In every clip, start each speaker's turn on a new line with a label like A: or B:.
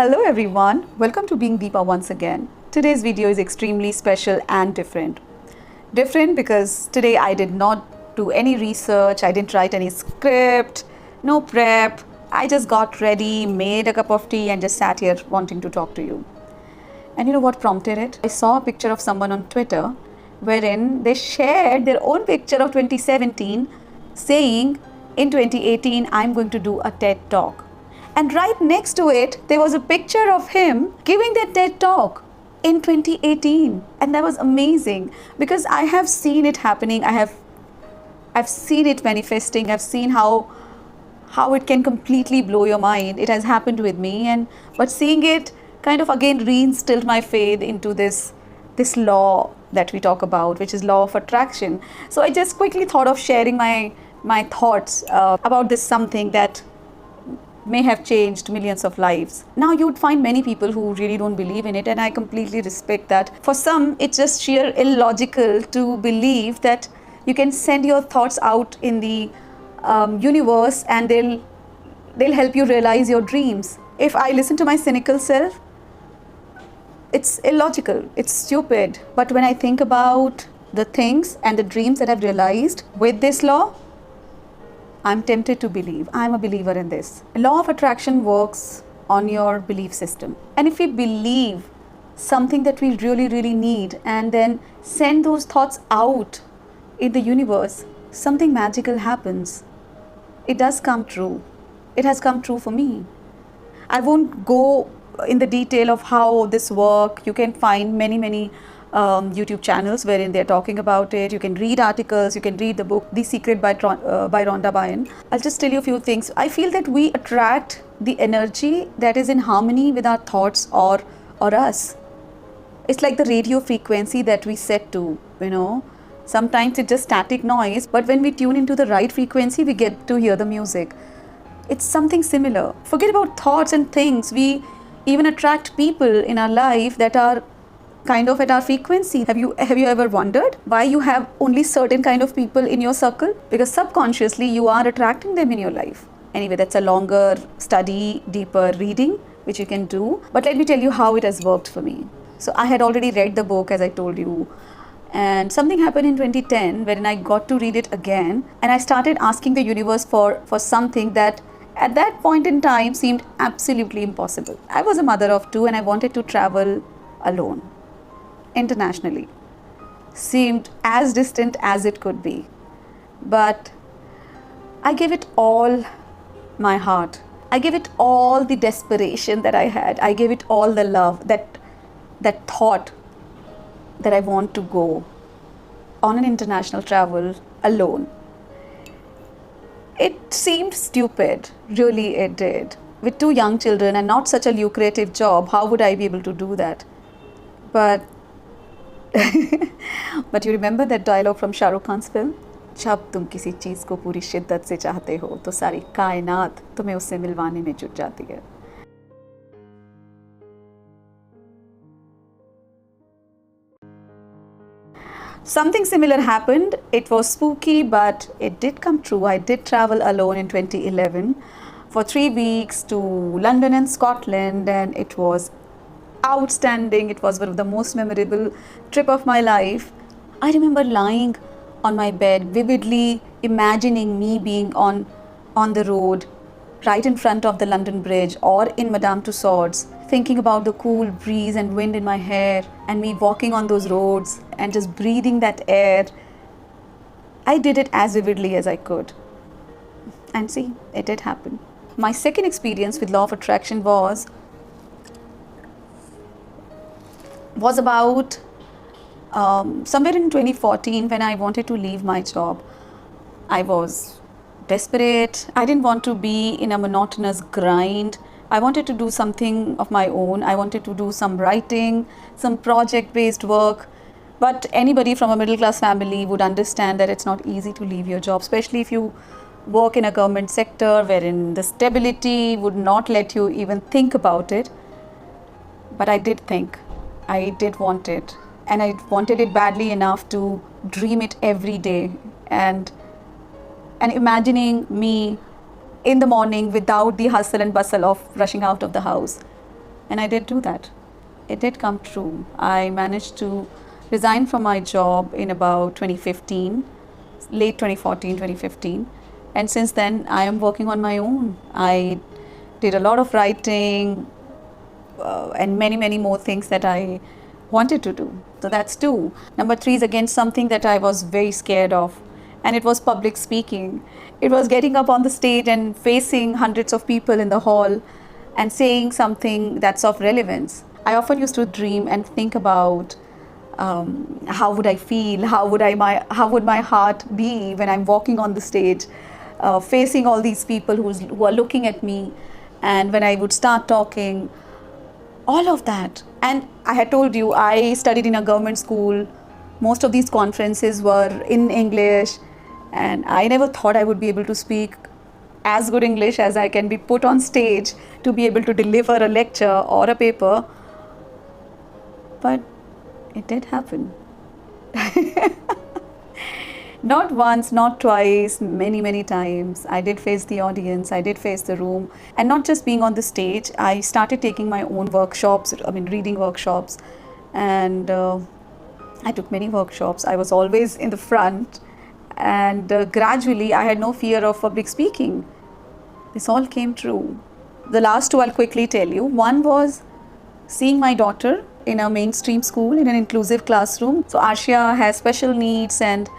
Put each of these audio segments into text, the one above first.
A: Hello everyone, welcome to Being Deepa once again. Today's video is extremely special and different. Different because today I did not do any research, I didn't write any script, no prep. I just got ready, made a cup of tea and just sat here wanting to talk to you. And you know what prompted it? I saw a picture of someone on Twitter wherein they shared their own picture of 2017 saying, in 2018 I'm going to do a TED Talk. And right next to it, there was a picture of him giving that TED Talk in 2018. And that was amazing because I have seen it happening. I've seen it manifesting. I've seen how it can completely blow your mind. It has happened with me. But seeing it kind of again reinstilled my faith into this law that we talk about, which is law of attraction. So I just quickly thought of sharing my thoughts about this something that may have changed millions of lives. Now you would find many people who really don't believe in it, and I completely respect that. For some, it's just sheer illogical to believe that you can send your thoughts out in the universe and they'll help you realize your dreams. If I listen to my cynical self, it's illogical, it's stupid. But when I think about the things and the dreams that I've realized with this law, I'm tempted to believe. I'm a believer in this. Law of attraction works on your belief system. And if we believe something that we really, really need and then send those thoughts out in the universe, something magical happens. It does come true. It has come true for me. I won't go in the detail of how this works. You can find many YouTube channels wherein they're talking about it. You can read articles, you can read the book The Secret by Rhonda Byrne. I'll just tell you a few things. I feel that we attract the energy that is in harmony with our thoughts or us. It's like the radio frequency that we set to, Sometimes it's just static noise, but when we tune into the right frequency, we get to hear the music. It's something similar. Forget about thoughts and things. We even attract people in our life that are kind of at our frequency. Have you ever wondered why you have only certain kind of people in your circle? Because subconsciously you are attracting them in your life. Anyway, that's a longer study, deeper reading, which you can do. But let me tell you how it has worked for me. So I had already read the book, as I told you. And something happened in 2010 wherein I got to read it again. And I started asking the universe for something that at that point in time seemed absolutely impossible. I was a mother of two and I wanted to travel alone, internationally. Seemed as distant as it could be. But I gave it all my heart. I gave it all the desperation that I had. I gave it all the love, that thought that I want to go on an international travel alone. It seemed stupid, really it did. With two young children and not such a lucrative job, how would I be able to do that? But you remember that dialogue from Shah Rukh Khan's film? जब तुम किसी चीज़ को पूरी शिद्दत से चाहते हो तो सारी कायनात तुम्हें उससे मिलवाने में जुट जाती है. Something similar happened. It was spooky, but it did come true. I did travel alone in 2011 for 3 weeks to London and Scotland, and it was outstanding. It was one of the most memorable trip of my life. I remember lying on my bed, vividly imagining me being on the road, right in front of the London Bridge or in Madame Tussauds, thinking about the cool breeze and wind in my hair and me walking on those roads and just breathing that air. I did it as vividly as I could. And see, it did happen. My second experience with law of attraction was about somewhere in 2014 when I wanted to leave my job. I was desperate. I didn't want to be in a monotonous grind. I wanted to do something of my own. I wanted to do some writing, some project-based work. But anybody from a middle-class family would understand that it's not easy to leave your job, especially if you work in a government sector wherein the stability would not let you even think about it. But I did think. I did want it. And I wanted it badly enough to dream it every day. And imagining me in the morning without the hustle and bustle of rushing out of the house, And I did do that. It did come true. I managed to resign from my job in about 2015, late 2014, 2015. And since then, I am working on my own. I did a lot of writing and many, many more things that I wanted to do. So that's two. Number three is again something that I was very scared of, and it was public speaking. It was getting up on the stage and facing hundreds of people in the hall and saying something that's of relevance. I often used to dream and think about how would I feel, how would my heart be when I'm walking on the stage, facing all these people who are looking at me, and when I would start talking, all of that. And I had told you, I studied in a government school. Most of these conferences were in English, and I never thought I would be able to speak as good English as I can be put on stage to be able to deliver a lecture or a paper. But it did happen. Not once, not twice, many, many times. I did face the audience, I did face the room. And not just being on the stage, I started taking my own workshops, reading workshops. And I took many workshops. I was always in the front. And gradually, I had no fear of public speaking. This all came true. The last two I'll quickly tell you. One was seeing my daughter in a mainstream school, in an inclusive classroom. So Arshia has special needs, and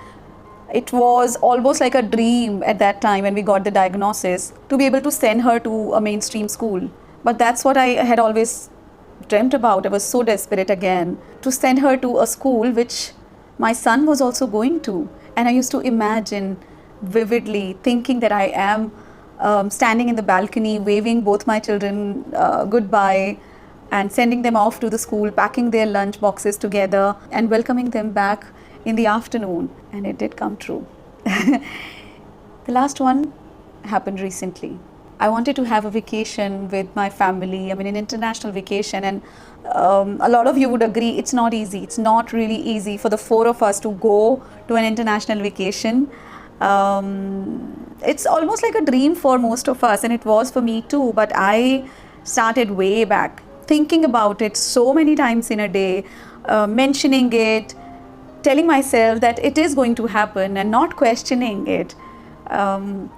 A: it was almost like a dream at that time when we got the diagnosis to be able to send her to a mainstream school. But that's what I had always dreamt about. I was so desperate again to send her to a school which my son was also going to. And I used to imagine vividly, thinking that I am standing in the balcony, waving both my children goodbye and sending them off to the school, packing their lunch boxes together and welcoming them back in the afternoon. And it did come true. The last one happened recently. I wanted to have a vacation with my family, an international vacation, and a lot of you would agree it's not easy. It's not really easy for the four of us to go to an international vacation. It's almost like a dream for most of us, and it was for me too, but I started way back, thinking about it so many times in a day, mentioning it, telling myself that it is going to happen and not questioning it. And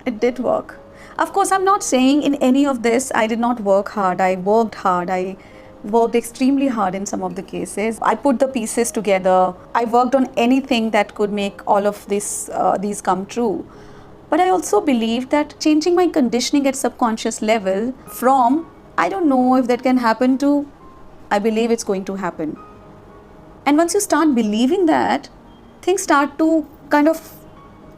A: it did work. Of course, I'm not saying in any of this I did not work hard. I worked hard. I worked extremely hard in some of the cases. I put the pieces together. I worked on anything that could make all of these come true. But I also believe that changing my conditioning at subconscious level from, I don't know if that can happen, to, I believe it's going to happen. And once you start believing that, things start to kind of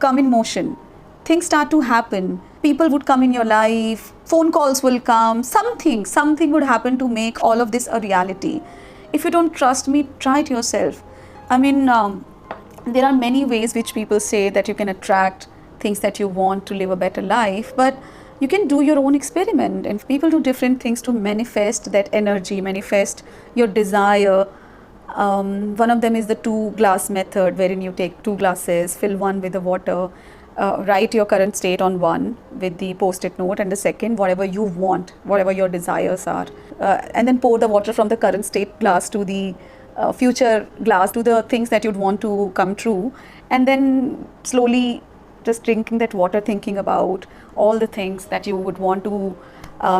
A: come in motion. Things start to happen. People would come in your life, phone calls will come, something would happen to make all of this a reality. If you don't trust me, try it yourself. There are many ways which people say that you can attract things that you want to live a better life, but you can do your own experiment, and people do different things to manifest that energy, manifest your desire. One of them is the 2-glass method, wherein you take 2 glasses, fill one with the water, write your current state on one with the post-it note, and the second, whatever you want, whatever your desires are, and then pour the water from the current state glass to the future glass, to the things that you'd want to come true, and then slowly just drinking that water, thinking about all the things that you would want to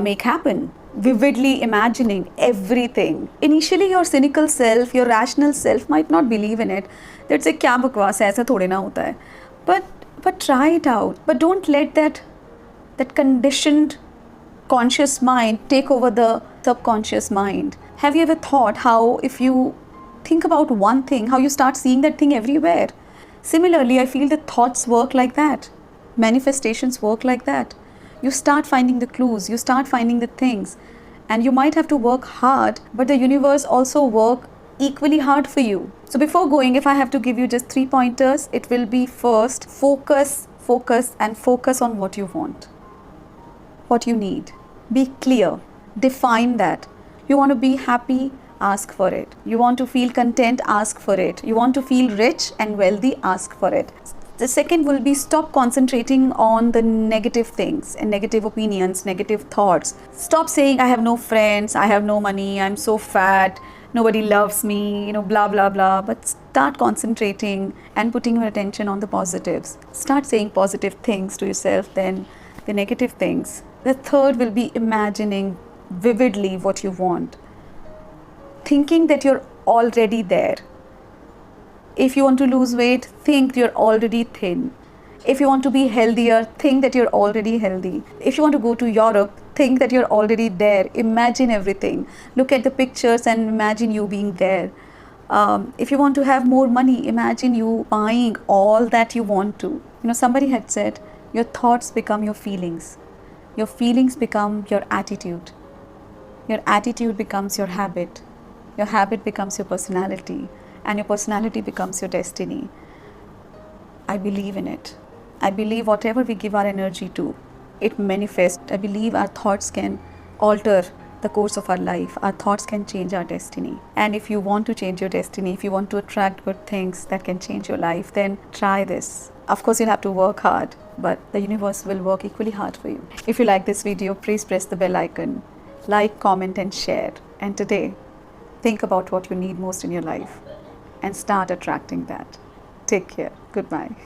A: make happen, vividly imagining everything. Initially, your cynical self, your rational self might not believe in it. They'd say, "Kya bakwas hai, aisa thode na hota hai." But try it out. But don't let that conditioned conscious mind take over the subconscious mind. Have you ever thought how, if you think about one thing, how you start seeing that thing everywhere? Similarly, I feel that thoughts work like that. Manifestations work like that. You start finding the clues, you start finding the things, and you might have to work hard, but the universe also work equally hard for you. So before going, if I have to give you just 3 pointers, it will be: first, focus on what you want, what you need. Be clear, define that. You want to be happy? Ask for it. You want to feel content? Ask for it. You want to feel rich and wealthy? Ask for it. The second will be stop concentrating on the negative things and negative opinions, negative thoughts. Stop saying, I have no friends, I have no money, I'm so fat, nobody loves me, blah, blah, blah. But start concentrating and putting your attention on the positives. Start saying positive things to yourself than the negative things. The third will be imagining vividly what you want. Thinking that you're already there. If you want to lose weight, think you're already thin. If you want to be healthier, think that you're already healthy. If you want to go to Europe, think that you're already there. Imagine everything. Look at the pictures and imagine you being there. If you want to have more money, imagine you buying all that you want to. Somebody had said, your thoughts become your feelings. Your feelings become your attitude. Your attitude becomes your habit. Your habit becomes your personality. And your personality becomes your destiny. I believe in it. I believe whatever we give our energy to, it manifests. I believe our thoughts can alter the course of our life. Our thoughts can change our destiny. And if you want to change your destiny, if you want to attract good things that can change your life, then try this. Of course, you'll have to work hard, but the universe will work equally hard for you. If you like this video, please press the bell icon. Like, comment, and share. And today, think about what you need most in your life and start attracting that. Take care. Goodbye.